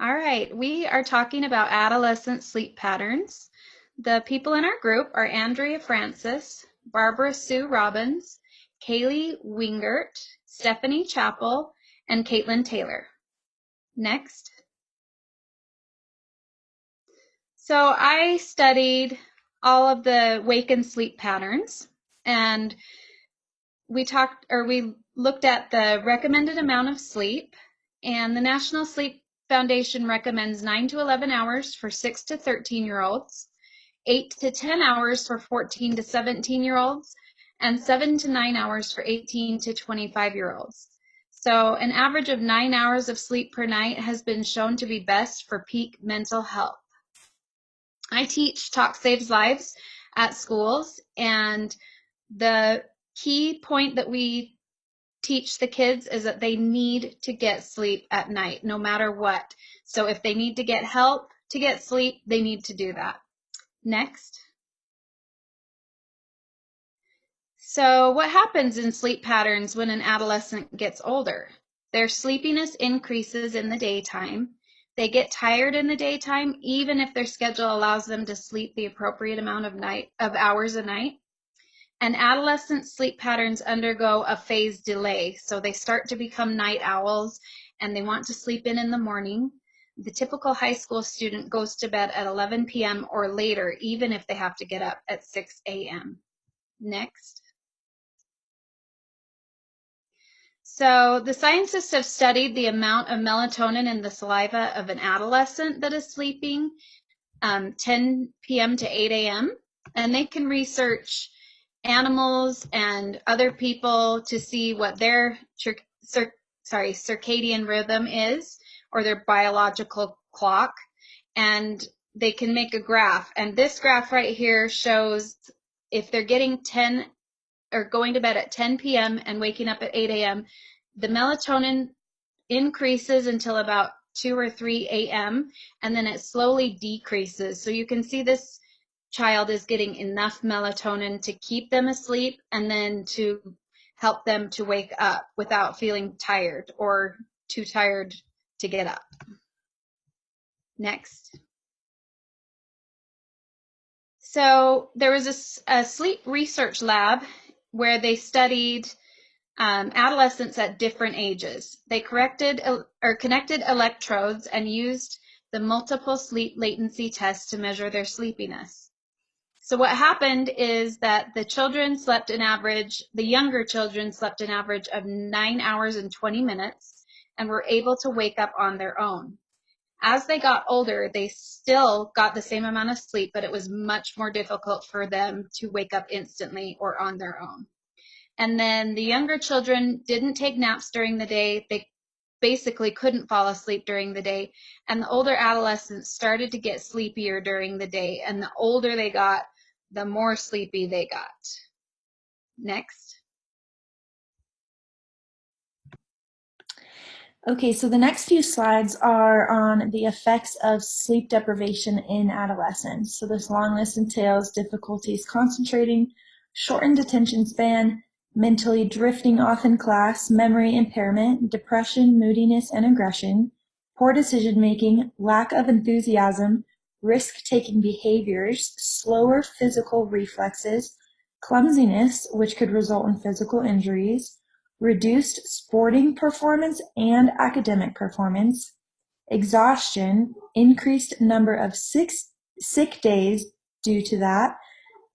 All right, we are talking about adolescent sleep patterns. The people in our group are Andrea Francis, Barbara Sue Robbins, Kaylee Wingert, Stephanie Chappell, and Caitlin Taylor. Next. So I studied all of the wake and sleep patterns, and we looked at the recommended amount of sleep, and the National Sleep Foundation recommends 9 to 11 hours for 6 to 13-year-olds, 8 to 10 hours for 14 to 17-year-olds, and 7 to 9 hours for 18 to 25-year-olds. So an average of 9 hours of sleep per night has been shown to be best for peak mental health. I teach Talk Saves Lives at schools, and the key point that we teach the kids is that they need to get sleep at night, no matter what. So if they need to get help to get sleep, they need to do that. Next. So what happens in sleep patterns when an adolescent gets older? Their sleepiness increases in the daytime. They get tired in the daytime, even if their schedule allows them to sleep the appropriate amount of hours a night. And adolescent sleep patterns undergo a phase delay. So they start to become night owls and they want to sleep in the morning. The typical high school student goes to bed at 11 p.m. or later, even if they have to get up at 6 a.m. Next. So the scientists have studied the amount of melatonin in the saliva of an adolescent that is sleeping 10 p.m. to 8 a.m. And they can research animals and other people to see what their circadian rhythm is, or their biological clock, and they can make a graph. And this graph right here shows if they're getting 10 or going to bed at 10 p.m. and waking up at 8 a.m., the melatonin increases until about 2 or 3 a.m. and then it slowly decreases. So you can see this child is getting enough melatonin to keep them asleep and then to help them to wake up without feeling tired or too tired to get up. Next. So there was a sleep research lab where they studied adolescents at different ages. They connected electrodes and used the multiple sleep latency test to measure their sleepiness. So what happened is that the younger children slept an average of 9 hours and 20 minutes and were able to wake up on their own. As they got older, they still got the same amount of sleep, but it was much more difficult for them to wake up instantly or on their own. And then the younger children didn't take naps during the day. They basically couldn't fall asleep during the day. And the older adolescents started to get sleepier during the day. And the older they got, the more sleepy they got. Next. Okay, so the next few slides are on the effects of sleep deprivation in adolescence. So this long list entails difficulties concentrating, shortened attention span, mentally drifting off in class, memory impairment, depression, moodiness, and aggression, poor decision making, lack of enthusiasm, risk-taking behaviors, slower physical reflexes, clumsiness, which could result in physical injuries, reduced sporting performance and academic performance, exhaustion, increased number of sick days due to that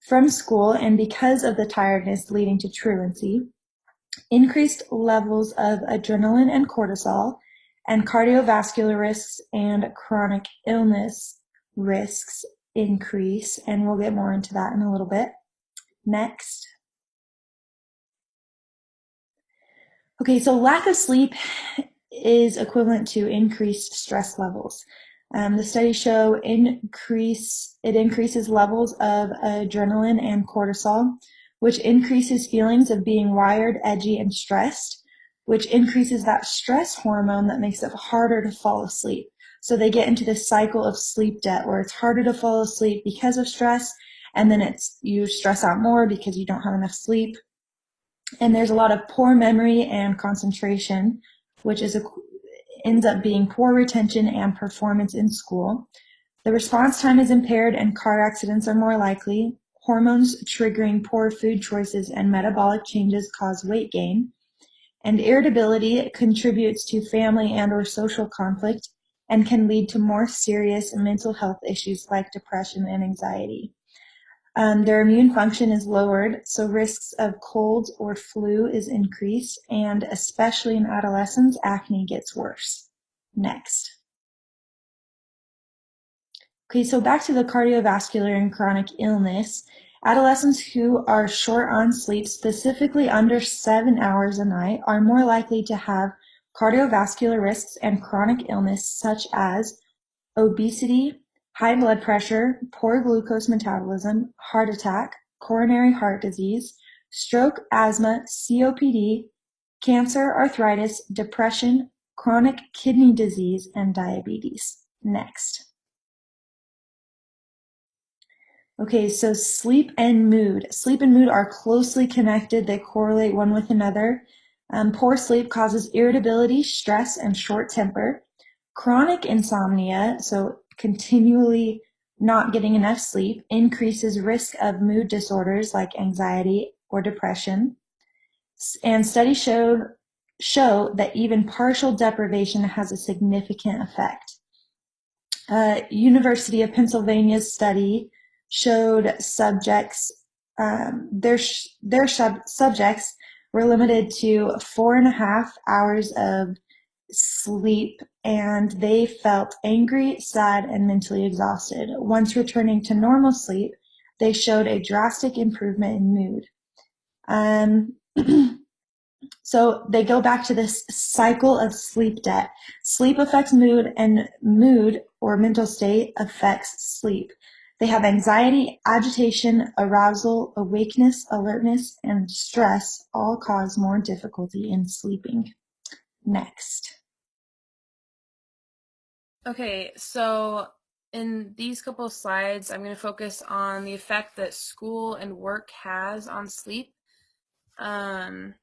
from school and because of the tiredness leading to truancy, increased levels of adrenaline and cortisol, and cardiovascular risks and chronic illness risks increase, and we'll get more into that in a little bit. Next. Okay, so lack of sleep is equivalent to increased stress levels. The studies show it increases levels of adrenaline and cortisol, which increases feelings of being wired, edgy, and stressed, which increases that stress hormone that makes it harder to fall asleep. So they get into this cycle of sleep debt where it's harder to fall asleep because of stress, and then you stress out more because you don't have enough sleep. And there's a lot of poor memory and concentration, which is ends up being poor retention and performance in school. The response time is impaired and car accidents are more likely. Hormones triggering poor food choices and metabolic changes cause weight gain. And irritability contributes to family and or social conflict and can lead to more serious mental health issues like depression and anxiety. Their immune function is lowered, so risks of colds or flu is increased, and especially in adolescents, acne gets worse. Next. Okay, so back to the cardiovascular and chronic illness. Adolescents who are short on sleep, specifically under 7 hours a night, are more likely to have cardiovascular risks and chronic illness such as obesity, high blood pressure, poor glucose metabolism, heart attack, coronary heart disease, stroke, asthma, COPD, cancer, arthritis, depression, chronic kidney disease, and diabetes. Next. Okay, so sleep and mood. Sleep and mood are closely connected. They correlate one with another. Poor sleep causes irritability, stress, and short temper. Chronic insomnia, so continually not getting enough sleep, increases risk of mood disorders like anxiety or depression. And studies show that even partial deprivation has a significant effect. University of Pennsylvania's study showed subjects, their subjects were limited to 4.5 hours of sleep, and they felt angry, sad, and mentally exhausted. Once returning to normal sleep, they showed a drastic improvement in mood. So they go back to this cycle of sleep debt. Sleep affects mood, and mood or mental state affects sleep. They have anxiety, agitation, arousal, awakeness, alertness, and stress all cause more difficulty in sleeping. Next. Okay, so in these couple of slides, I'm going to focus on the effect that school and work has on sleep. And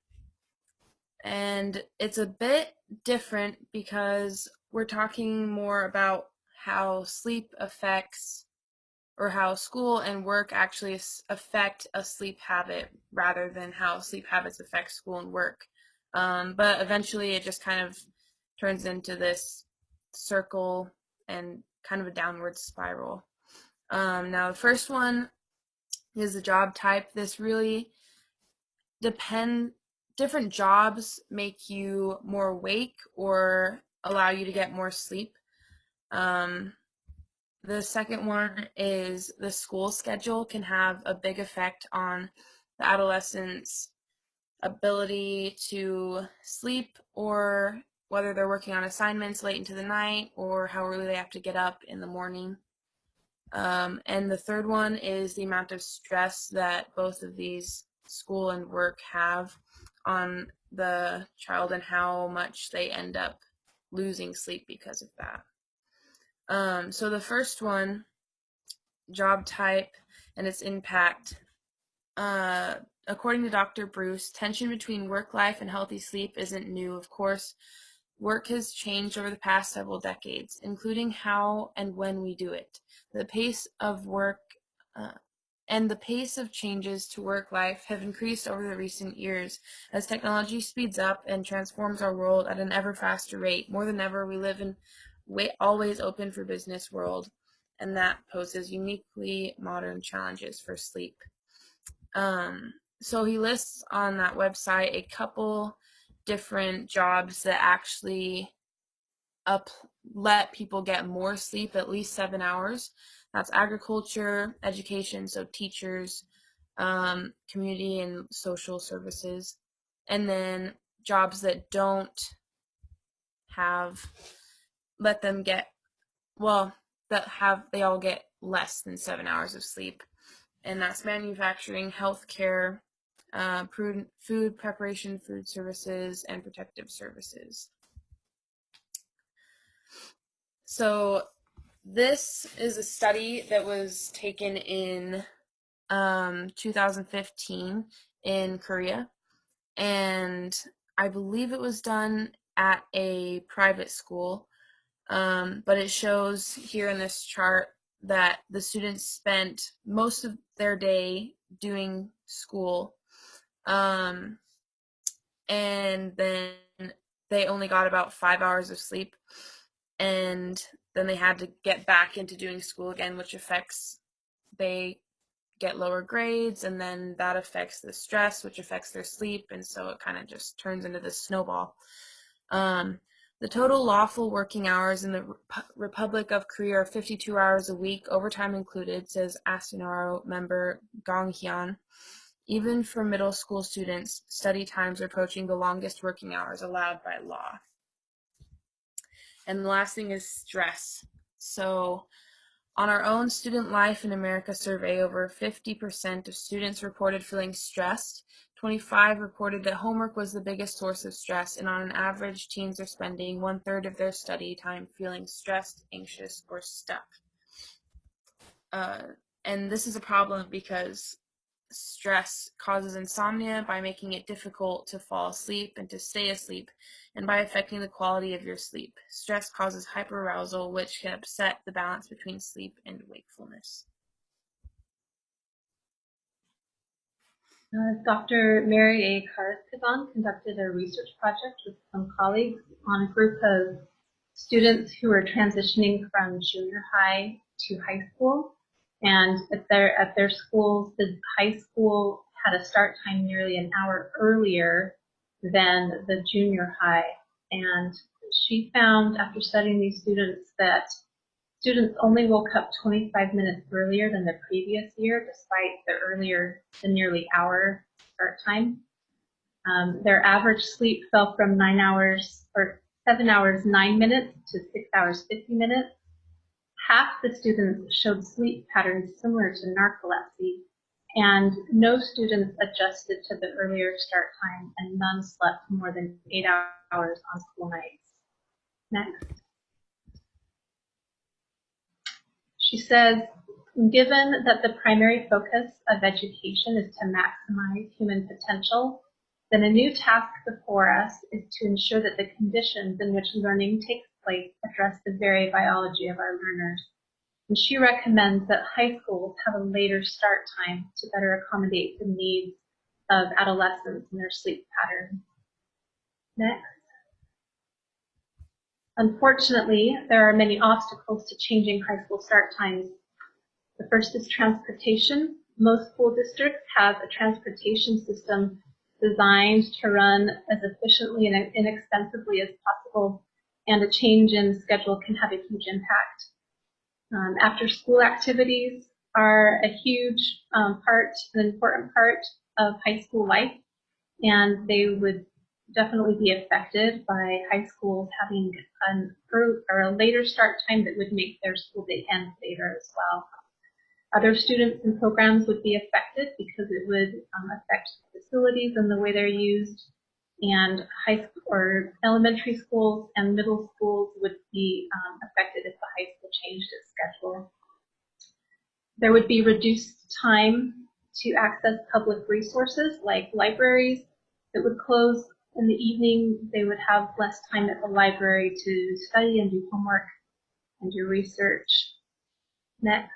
it's a bit different because we're talking more about how sleep affects, or how school and work actually affect a sleep habit rather than how sleep habits affect school and work. But eventually it just kind of turns into this circle and kind of a downward spiral. Now the first one is the job type. This really different jobs make you more awake or allow you to get more sleep. The second one is the school schedule can have a big effect on the adolescent's ability to sleep, or whether they're working on assignments late into the night or how early they have to get up in the morning. And the third one is the amount of stress that both of these, school and work, have on the child and how much they end up losing sleep because of that. So the first one, job type and its impact. According to Dr. Bruce, tension between work life and healthy sleep isn't new, of course. Work has changed over the past several decades, including how and when we do it. The pace of work and the pace of changes to work life have increased over the recent years as technology speeds up and transforms our world at an ever faster rate. More than ever, we live in always open for business world, and that poses uniquely modern challenges for sleep. So he lists on that website a couple different jobs that actually let people get more sleep, at least 7 hours. That's agriculture, education, so teachers, community and social services, and then jobs that don't have let them get well that have they all get less than 7 hours of sleep, and that's manufacturing, healthcare, food preparation, food services, and protective services. So this is a study that was taken in 2015 in Korea, and I believe it was done at a private school, but it shows here in this chart that the students spent most of their day doing school, and then they only got about 5 hours of sleep, and then they had to get back into doing school again, which affects, they get lower grades, and then that affects the stress, which affects their sleep, and so it kind of just turns into this snowball. The total lawful working hours in the Republic of Korea are 52 hours a week, overtime included, says Asunaro member Gong Hyun. Even for middle school students, study times are approaching the longest working hours allowed by law. And the last thing is stress. So on our own Student Life in America survey, over 50% of students reported feeling stressed. 25 reported that homework was the biggest source of stress, and on an average, teens are spending 1/3 of their study time feeling stressed, anxious, or stuck. And this is a problem because stress causes insomnia by making it difficult to fall asleep and to stay asleep, and by affecting the quality of your sleep. Stress causes hyperarousal, which can upset the balance between sleep and wakefulness. Dr. Mary A. Karzkazan conducted a research project with some colleagues on a group of students who were transitioning from junior high to high school. And at their schools, the high school had a start time nearly an hour earlier than the junior high. And she found, after studying these students, that students only woke up 25 minutes earlier than the previous year, despite the nearly hour start time. Their average sleep fell from 7 hours 9 minutes to 6 hours 50 minutes. Half the students showed sleep patterns similar to narcolepsy, and no students adjusted to the earlier start time, and none slept more than 8 hours on school nights. Next. She says, given that the primary focus of education is to maximize human potential, then a new task before us is to ensure that the conditions in which learning takes place address the very biology of our learners. And she recommends that high schools have a later start time to better accommodate the needs of adolescents and their sleep patterns. Next. Unfortunately, there are many obstacles to changing high school start times. The first is transportation. Most school districts have a transportation system designed to run as efficiently and inexpensively as possible, and a change in schedule can have a huge impact. After school activities are a huge an important part of high school life, and they would definitely be affected by high schools having a later start time that would make their school day end later as well. Other students and programs would be affected because it would affect facilities and the way they're used, and high school or elementary schools and middle schools would be affected if the high school changed its schedule. There would be reduced time to access public resources like libraries that would close in the evening. They would have less time at the library to study and do homework and do research. Next.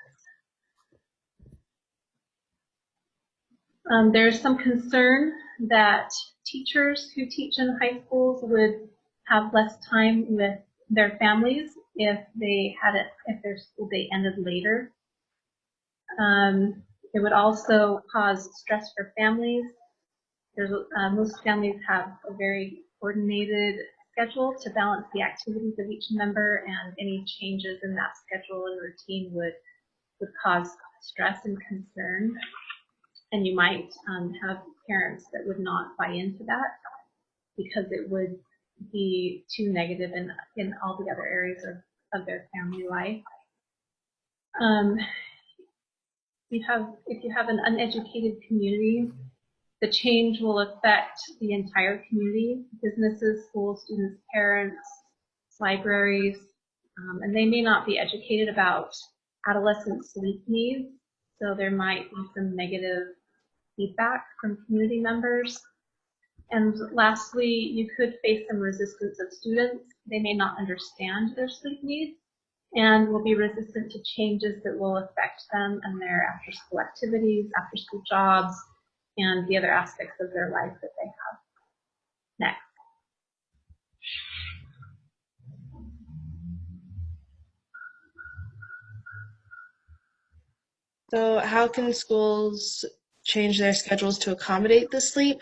There's some concern that teachers who teach in high schools would have less time with their families if their school day ended later. It would also cause stress for families. Most families have a very coordinated schedule to balance the activities of each member, and any changes in that schedule and routine would cause stress and concern. And you might have parents that would not buy into that because it would be too negative in all the other areas of their family life. If you have an uneducated community, the change will affect the entire community: businesses, schools, students, parents, libraries, and they may not be educated about adolescent sleep needs, so there might be some negative feedback from community members. And lastly, you could face some resistance of students. They may not understand their sleep needs and will be resistant to changes that will affect them and their after-school activities, after-school jobs, and the other aspects of their life that they have. Next. So how can schools change their schedules to accommodate the sleep?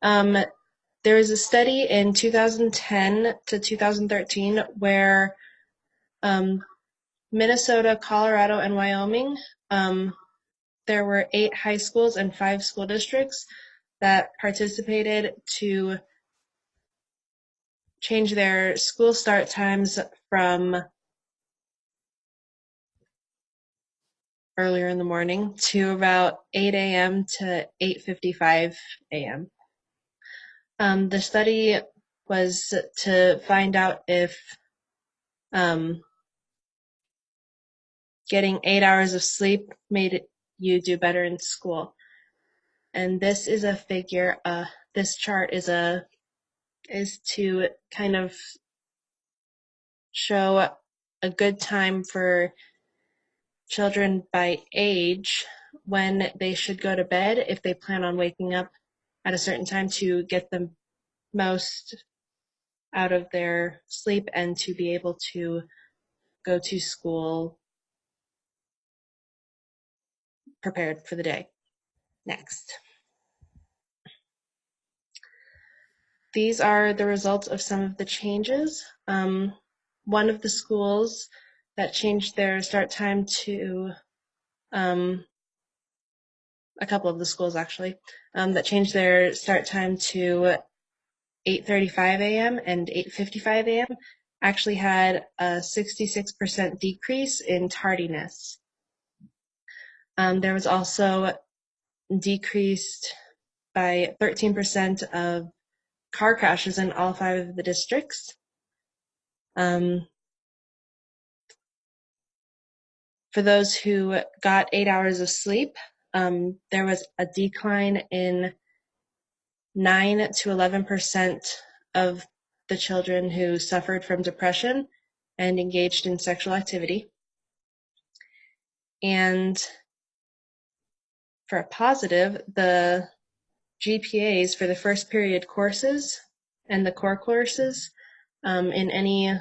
There was a study in 2010 to 2013 where Minnesota, Colorado, and Wyoming, there were 8 high schools and 5 school districts that participated to change their school start times from earlier in the morning to about 8 a.m. to 8:55 a.m. The study was to find out if getting 8 hours of sleep made you do better in school. And this is a figure. This chart is to kind of show a good time for children by age when they should go to bed if they plan on waking up at a certain time to get the most out of their sleep and to be able to go to school prepared for the day. Next. These are the results of some of the changes. One of the schools that changed their start time to, a couple of the schools actually, that changed their start time to 8:35 a.m. and 8:55 a.m. actually had a 66% decrease in tardiness. There was also decreased by 13% of car crashes in all 5 of the districts. For those who got 8 hours of sleep, there was a decline in 9 to 11% of the children who suffered from depression and engaged in sexual activity. And for a positive, the GPAs for the first period courses and the core courses in any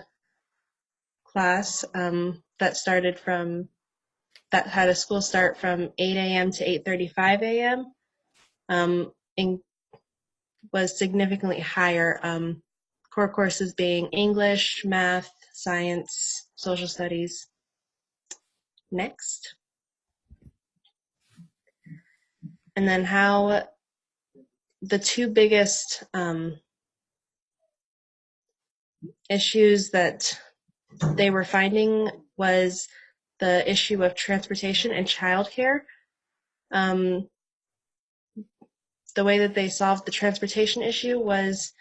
class that had a school start from 8 a.m. to 8:35 a.m. Was significantly higher. Core courses being English, math, science, social studies. Next. And then how the 2 biggest issues that they were finding was the issue of transportation and childcare. The way that they solved the transportation issue was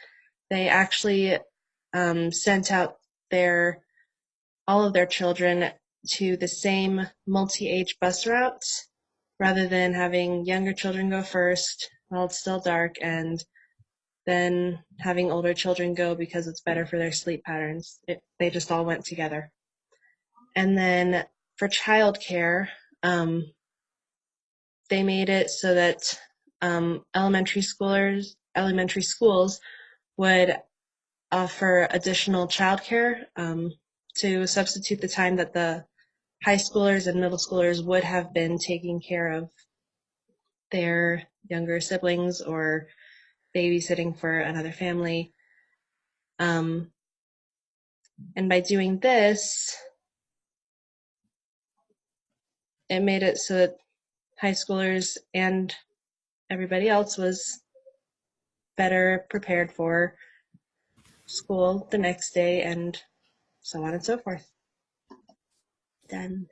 they actually sent out all of their children to the same multi-age bus routes rather than having younger children go first while it's still dark and then having older children go because it's better for their sleep patterns. They just all went together. And then for childcare, they made it so that elementary schools would offer additional childcare to substitute the time that the high schoolers and middle schoolers would have been taking care of their younger siblings or babysitting for another family. And by doing this, it made it so that high schoolers and everybody else was better prepared for school the next day and so on and so forth. Done.